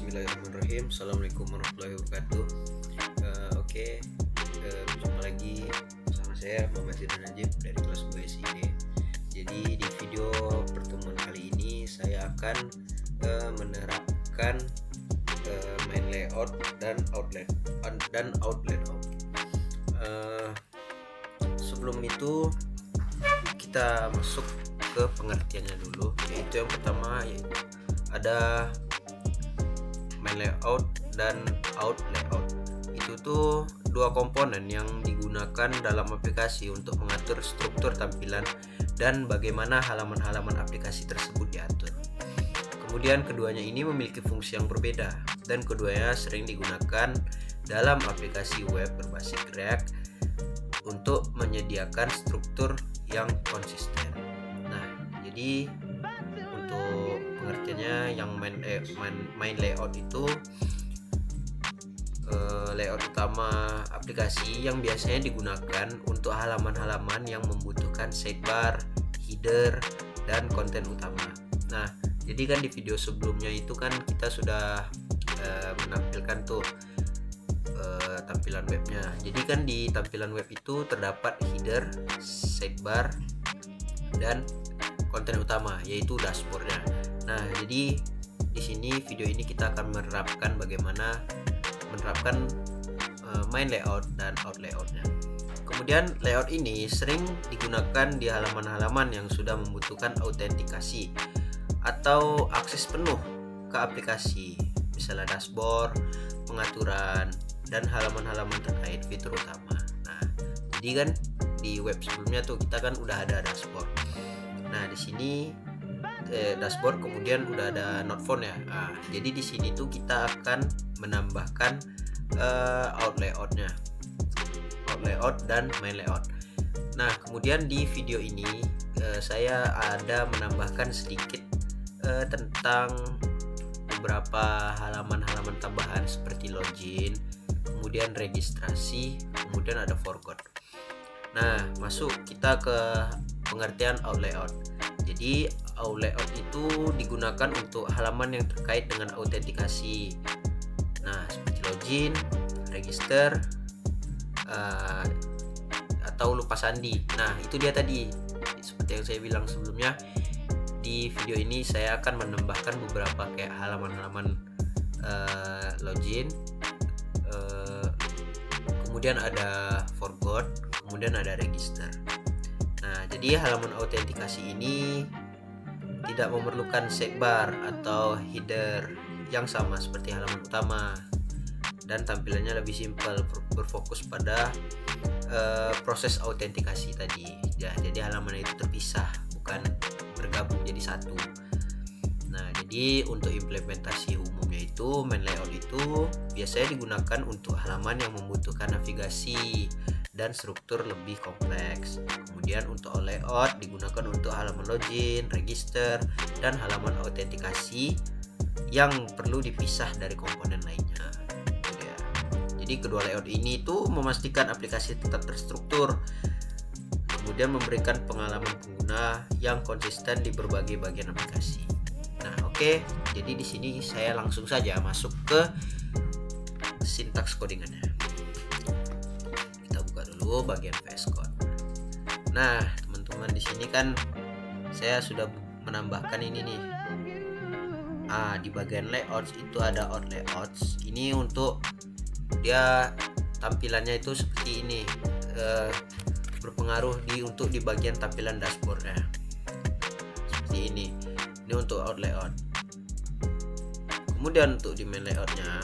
Bismillahirrahmanirrahim. Assalamualaikum warahmatullahi wabarakatuh. Berjumpa lagi bersama saya Muhammad Zidan Najib dari kelas 2 SID. Jadi di video pertemuan kali ini saya akan menerapkan main layout dan outlet. Sebelum itu kita masuk ke pengertiannya dulu, yaitu yang pertama ada main layout dan out layout. Itu tuh dua komponen yang digunakan dalam aplikasi untuk mengatur struktur tampilan dan bagaimana halaman-halaman aplikasi tersebut diatur. Kemudian keduanya ini memiliki fungsi yang berbeda dan keduanya sering digunakan dalam aplikasi web berbasis React untuk menyediakan struktur yang konsisten. Nah, jadi untuk pengertiannya yang main layout itu layout utama aplikasi yang biasanya digunakan untuk halaman-halaman yang membutuhkan sidebar, header, dan konten utama. Nah, jadi kan di video sebelumnya itu kan kita sudah menampilkan tuh tampilan webnya. Jadi kan di tampilan web itu terdapat header, sidebar, dan konten utama yaitu dashboardnya. Nah, jadi di sini video ini kita akan menerapkan bagaimana menerapkan main layout dan out layoutnya. Kemudian layout ini sering digunakan di halaman-halaman yang sudah membutuhkan autentikasi atau akses penuh ke aplikasi, misalnya dashboard, pengaturan, dan halaman-halaman terkait fitur utama. Nah, jadi kan di web sebelumnya tuh kita kan udah ada dashboard. Nah, di sini dashboard kemudian udah ada not found ya. Nah, jadi di sini tuh kita akan menambahkan out layout dan main layout. Nah, kemudian di video ini saya ada menambahkan sedikit tentang beberapa halaman-halaman tambahan seperti login, kemudian registrasi, kemudian ada forgot. Nah, masuk kita ke pengertian out layout. Jadi out layout itu digunakan untuk halaman yang terkait dengan autentikasi. Nah, seperti login, register, atau lupa sandi. Nah, itu dia tadi. Seperti yang saya bilang sebelumnya, di video ini saya akan menambahkan beberapa kayak halaman-halaman login, kemudian ada forgot, kemudian ada register. Nah, jadi halaman autentikasi ini tidak memerlukan sidebar atau header yang sama seperti halaman utama, dan tampilannya lebih simpel, berfokus pada proses autentikasi tadi. Ya, jadi halaman itu terpisah, bukan bergabung jadi satu. Nah, jadi untuk implementasi umumnya itu main layout itu biasanya digunakan untuk halaman yang membutuhkan navigasi dan struktur lebih kompleks. Kemudian untuk layout digunakan untuk halaman login, register, dan halaman autentikasi yang perlu dipisah dari komponen lainnya. Ya. Jadi kedua layout ini tuh memastikan aplikasi tetap terstruktur, kemudian memberikan pengalaman pengguna yang konsisten di berbagai bagian aplikasi. Nah, oke. Jadi di sini saya langsung saja masuk ke sintaks codingannya. Kita buka dulu bagian VS Code. Nah, teman-teman, di sini kan saya sudah menambahkan ini nih. Di bagian layouts itu ada out layouts. Ini untuk dia tampilannya itu seperti ini, berpengaruh untuk di bagian tampilan dashboardnya seperti ini. Ini untuk out layout. Kemudian untuk di main layoutnya,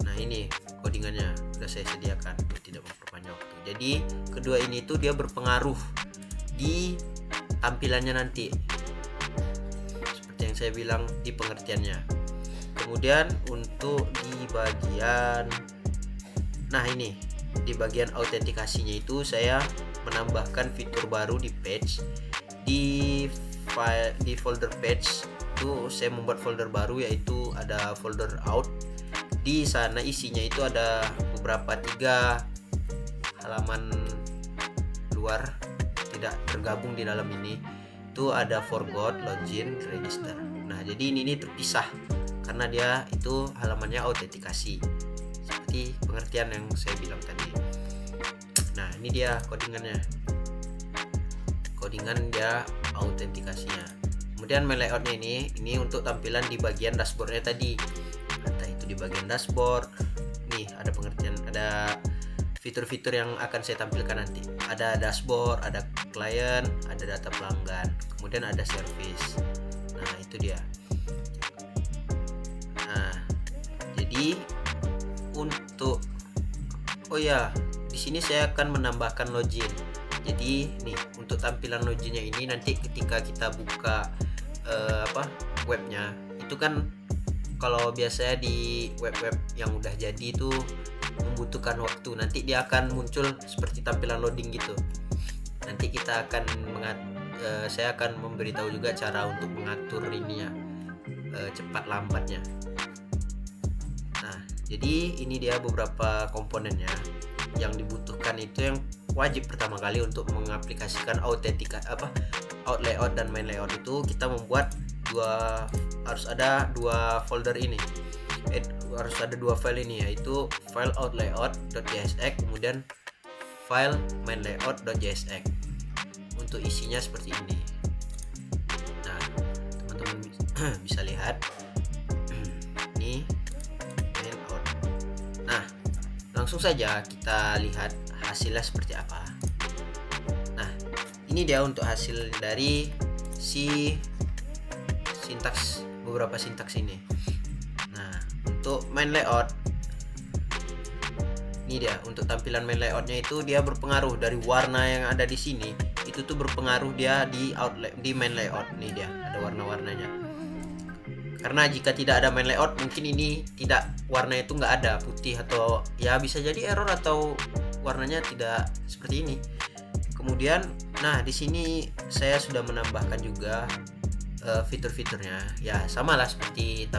nah ini codingannya sudah saya sediakan, tidak memperpanjang waktu. Jadi kedua ini tuh dia berpengaruh di tampilannya nanti, seperti yang saya bilang di pengertiannya. Kemudian untuk di bagian, nah ini di bagian autentikasinya itu saya menambahkan fitur baru di page, di file, di folder page itu saya membuat folder baru, yaitu ada folder out. Di sana isinya itu ada beberapa 3 halaman luar tidak tergabung di dalam ini. Itu ada forgot, login, register. Nah, jadi ini terpisah karena dia itu halamannya autentikasi, seperti pengertian yang saya bilang tadi. Nah, ini dia codingannya, codingan dia autentikasinya. Kemudian main layoutnya ini untuk tampilan di bagian dashboardnya tadi, entah itu di bagian dashboard. Nih ada pengertian, ada fitur-fitur yang akan saya tampilkan nanti. Ada dashboard, ada klien, ada data pelanggan, kemudian ada service. Nah, itu dia. Nah, jadi untuk di sini saya akan menambahkan login. Jadi nih untuk tampilan loginnya ini nanti ketika kita buka webnya, itu kan kalau biasanya di web-web yang udah jadi itu membutuhkan waktu, nanti dia akan muncul seperti tampilan loading gitu. Nanti kita akan saya akan memberitahu juga cara untuk mengatur ini ya, cepat lambatnya. Nah, jadi ini dia beberapa komponennya yang dibutuhkan. Itu yang wajib pertama kali untuk mengaplikasikan out layout dan main layout itu kita membuat harus ada dua folder ini. Harus ada dua file ini, yaitu file outlayout.jsx kemudian file mainlayout.jsx. Untuk isinya seperti ini. Nah, teman-teman bisa lihat ini layout. Nah, langsung saja kita lihat hasilnya seperti apa. Nah, ini dia untuk hasil dari beberapa sintaks ini. Nah, untuk main layout ini dia, untuk tampilan main layoutnya itu dia berpengaruh dari warna yang ada di sini, itu tuh berpengaruh dia di main layout. Nih dia ada warna-warnanya, karena jika tidak ada main layout mungkin ini tidak, warna itu nggak ada, putih, atau ya bisa jadi error atau warnanya tidak seperti ini. Kemudian nah di sini saya sudah menambahkan juga fitur-fiturnya, ya sama lah seperti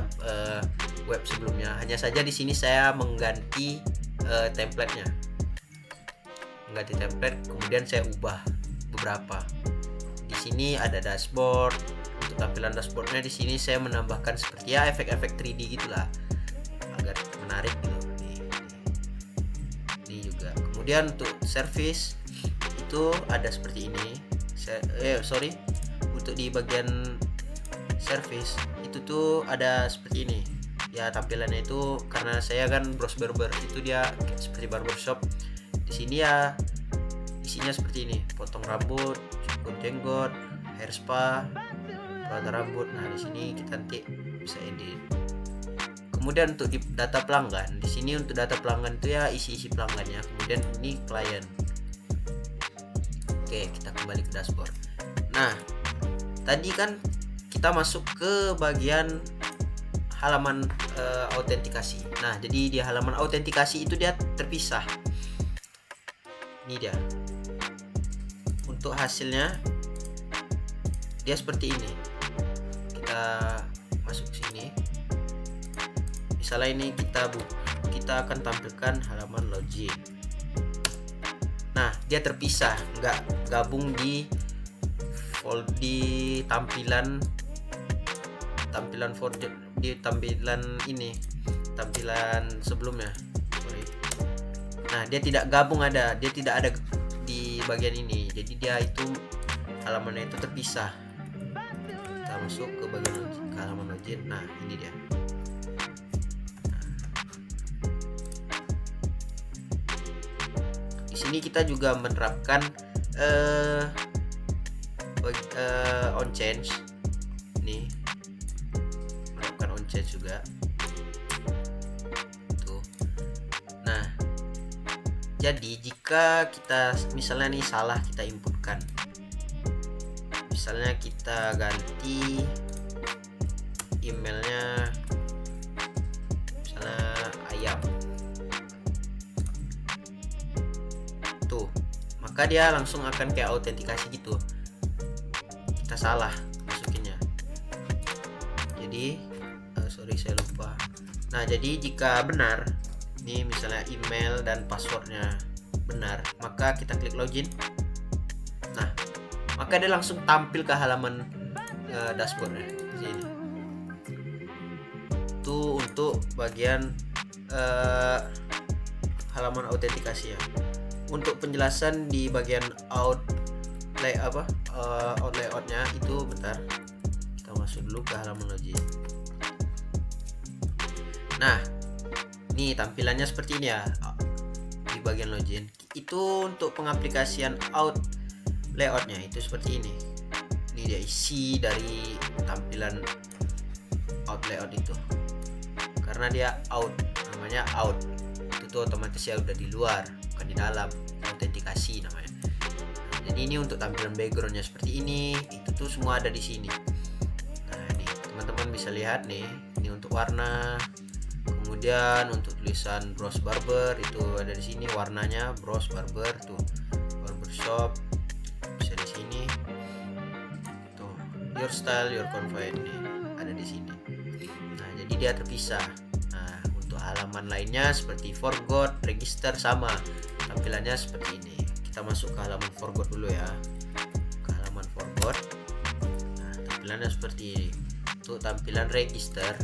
web sebelumnya, hanya saja di sini saya mengganti template-nya, kemudian saya ubah beberapa. Di sini ada dashboard. Untuk tampilan dashboardnya di sini saya menambahkan seperti ya efek-efek 3D gitulah, agar menarik gitu. Ini juga. Kemudian untuk service itu ada seperti ini. Untuk di bagian service itu tuh ada seperti ini. Ya tampilannya itu karena saya kan bros barber, itu dia seperti barbershop. Di sini ya isinya seperti ini, potong rambut, cukur jenggot, hair spa, perawatan rambut. Nah, di sini kita nanti bisa edit. Kemudian untuk di data pelanggan, di sini untuk data pelanggan itu ya isi-isi pelanggannya. Kemudian ini klien. Oke, kita kembali ke dashboard. Nah, tadi kan kita masuk ke bagian halaman autentikasi. Nah, jadi di halaman autentikasi itu dia terpisah. Ini dia. Untuk hasilnya dia seperti ini. Kita masuk sini. Misalnya ini kita akan tampilkan halaman login. Nah, dia terpisah, nggak gabung di tampilan sebelumnya. Nah, dia tidak ada di bagian ini. Jadi dia itu halamannya itu terpisah. Kita masuk ke bagian halaman login. Nah, ini dia. Di sini kita juga menerapkan on change. Nih, menerapkan on change juga. Tuh. Nah, jadi jika kita misalnya nih salah kita inputkan, misalnya kita ganti emailnya misalnya ayam, tuh, maka dia langsung akan kayak autentikasi gitu. Kita salah masukinnya, jadi saya lupa. Nah, jadi jika benar ini misalnya email dan passwordnya benar, maka kita klik login. Nah, maka dia langsung tampil ke halaman dashboardnya di sini. Itu untuk bagian halaman autentikasi ya. Untuk penjelasan di bagian out layoutnya itu, bentar, kita masuk dulu ke halaman login. Nah, nih tampilannya seperti ini ya di bagian login. Itu untuk pengaplikasian out layoutnya itu seperti ini. Ini dia isi dari tampilan out layout itu. Karena dia out, namanya out, itu tuh otomatis ya udah di luar, bukan di dalam, autentikasi namanya. Nah, jadi ini untuk tampilan backgroundnya seperti ini, itu tuh semua ada di sini. Nah, ini teman-teman bisa lihat nih, ini untuk warna. Kemudian untuk tulisan Bros Barber itu ada di sini, warnanya Bros Barber tuh, barbershop bisa di sini. Tuh, your style, your confidence nih ada di sini. Nah, jadi dia terpisah. Nah, untuk halaman lainnya seperti forgot, register sama tampilannya seperti ini. Kita masuk ke halaman forgot dulu ya. Ke halaman forgot. Nah, tampilannya seperti ini. Untuk tampilan register.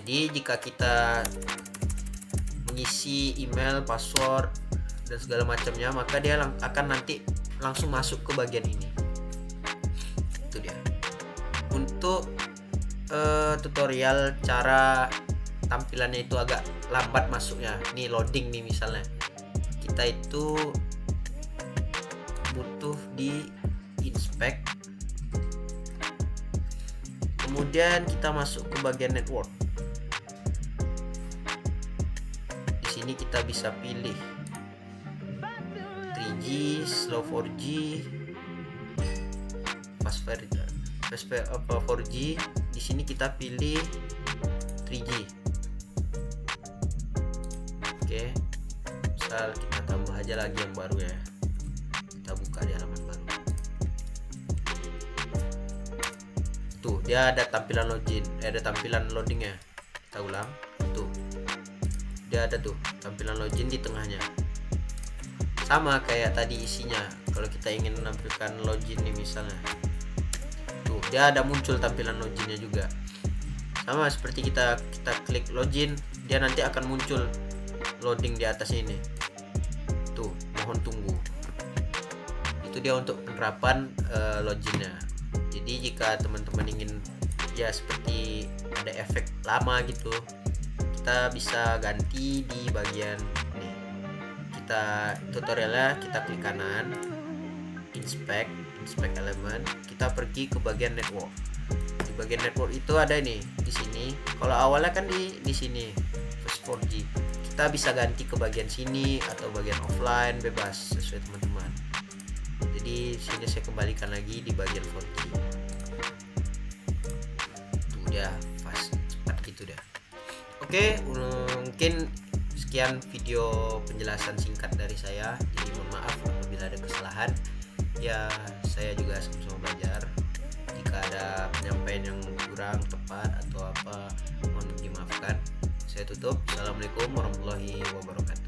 Jadi jika kita mengisi email, password dan segala macamnya, maka dia akan nanti langsung masuk ke bagian ini. Itu dia. Untuk tutorial cara tampilannya itu agak lambat masuknya. Nih loading nih misalnya. Kita itu butuh di inspect. Kemudian kita masuk ke bagian network. Ini kita bisa pilih 3G, slow 4G, fast 4G. Di sini kita pilih 3G. Oke, misal kita tambah aja lagi yang baru ya. Kita buka di halaman baru. Tuh, dia ada tampilan login, ada tampilan loadingnya. Kita ulang. Tuh, dia ada tuh tampilan login di tengahnya, sama kayak tadi isinya. Kalau kita ingin menampilkan login nih misalnya, tuh dia ada muncul tampilan loginnya juga, sama seperti kita klik login, dia nanti akan muncul loading di atas ini. Tuh, mohon tunggu. Itu dia untuk penerapan loginnya. Jadi jika teman-teman ingin ya seperti ada efek lama gitu, kita bisa ganti di bagian nih. Kita tutorialnya, kita klik kanan, inspect element, kita pergi ke bagian network. Di bagian network itu ada ini di sini. Kalau awalnya kan di sini first 4G, kita bisa ganti ke bagian sini atau bagian offline, bebas sesuai teman-teman. Jadi sini saya kembalikan lagi di bagian 4G. Tuh dia fast, cepat gitu dah. Oke, mungkin sekian video penjelasan singkat dari saya. Jadi mohon maaf apabila ada kesalahan. Ya, saya juga sama-sama belajar. Jika ada penyampaian yang kurang tepat atau apa, mohon dimaafkan. Saya tutup. Assalamualaikum warahmatullahi wabarakatuh.